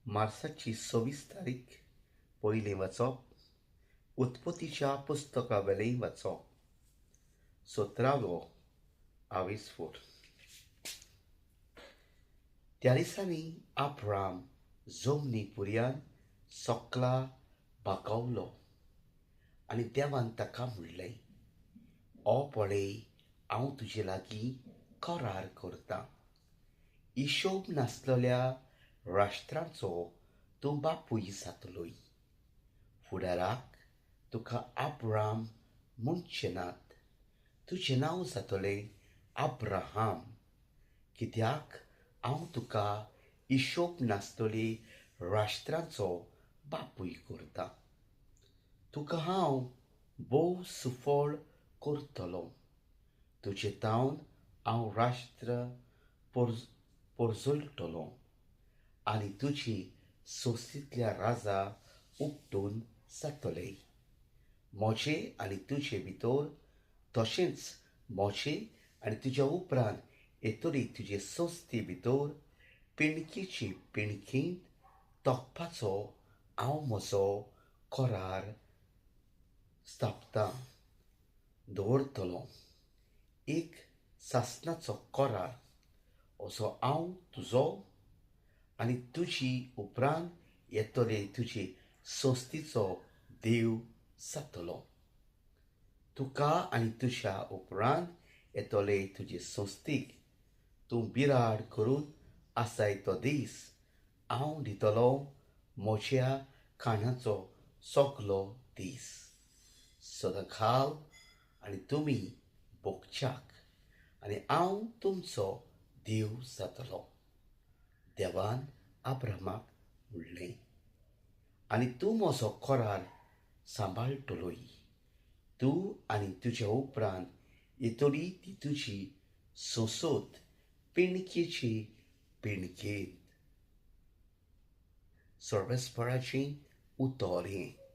मार्साची 26 तारीख पयलें वाचप. उत्पत्तीच्या पुस्तका वेलें वाचप. 17वो आविस्फोट. त्या दिसांनी अब्राम जमनी पुर्यान सकला बागवलो आनी देवान ताका म्हणलें, ओ पळय, हांव तुजे लागीं करार करतां. हिशोब नासलेल्या राष्ट्रांचो तूं बापूय जातलोय. फुडाराक तुका अब्राम म्हणचे नात, तुजें नांव जातलें अब्राहाम, कित्याक हांव तुका हिशोब नासतली राष्ट्रांचो बापूय करतां. तुका हांव भोव सुफळ करतलों. तुजे तावन हांव राष्ट्र परजळटलों आनी तुजी सोंसींतल्या राजा उक्तून जातले. म्हजें आनी तुजे भितर, तशेंच म्हजें आनी तुज्या उपरांत येतली तुजे सोंस्ती भितर पिणकेची पिणकींत तोखपाचो हांव म्हजो करार स्थापतां दवरतलों. एक सासणाचो करार असो हांव तुजो आनी तुजी उपरांत येतले तुजे सोंस्तीचो देव जातलों. तुका आनी तुज्या उपरांत येतले तुजे सोंस्तीक तूं बिराड करून आसाय तो दीस हांव दितलों म्हज्या खाणाचो सगलो दीस. सदांकाळ आनी तुमी भोगच्याक आनी हांव तुमचो देव जातलों. देवान अब्रामाक म्हणलें, आनी तूं म्हजो करार सांबाळटलोय. तूं आनी तुज्या उपरांत येतली ती तुजी सोंसूत पिणकेची पिणकेंत. सर्वेस्पराचीं उतोरां.